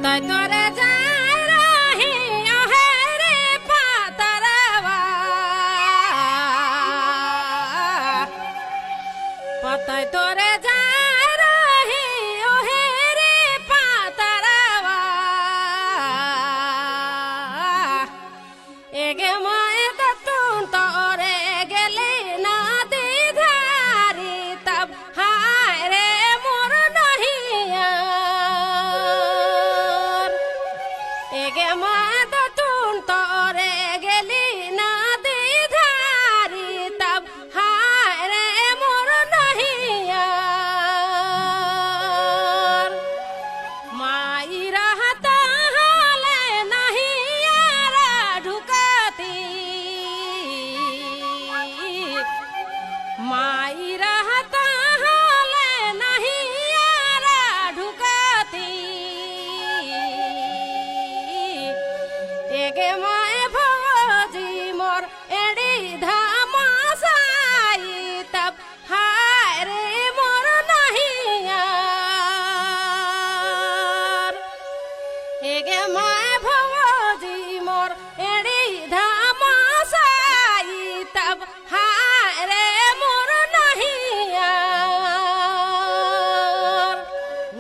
পাতায় তোরে যায় রহি অহেরে পাতারাবা পাতায় তোরে যায় রহি অহেরে পাতারাবা এগে মায়ে দতুন তোরে গেলে না দিধারি তব হায় রে মোর নহিয়ার এগে মায়ে দতুন তোরে গেলি না দিধারি তব হায় রে মোর নহিয়ার মাইরা তাহলে নাহিয়ারা ঢুকাতি মাইরা তাহলে নাহিয়ারা ঢুকাতি এগে মায়ে ভজি মোর এড়ি ধামাসাই তব হায় রে মোর নাহিয়ার এগে মায়ে ভজি মোর এড়ি ধামাসাই তব হায় রে মোর নাহিয়ার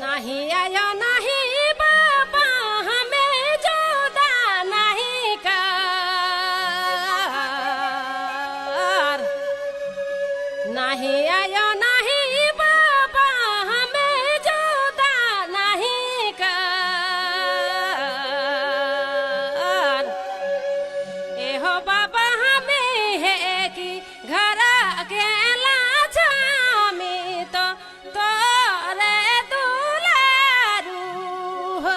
নাহি আয় নাহি বাবা হমে জুদা নাহি কার নাহি আয় নাহি বাবা হমে জুদা নাহি কার एहो बाबा हमें है कि घर अकेला जामी तो तोरे दुलारू हो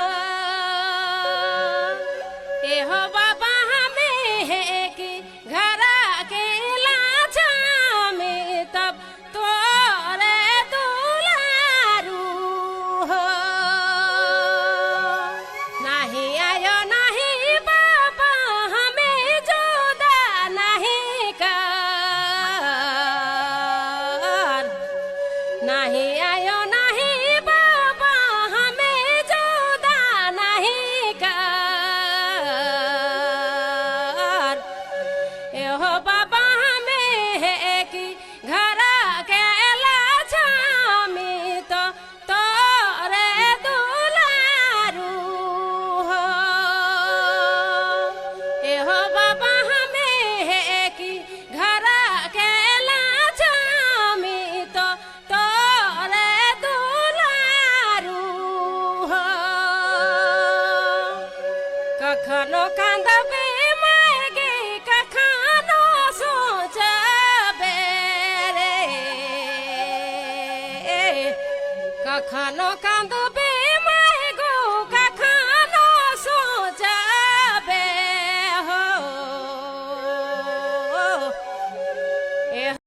एहो बाबा हमें है कि घर अकेला जामी तब तोरे दुलारू हो नहीं आयो नहीं बाबा हमें जुदा नहीं कर नहीं आयो नहीं बाबा हमें जुदा नहीं कर एहो बाबा हमें है कि घर अकेला जामी तो तोरे दुलारू हो एहो बाबा हमें है कि घर अकेला जामी तो तोरे दुलारू हो कखनो कांदबे मायगे कखनो सोचबे रे कखनो कांदबे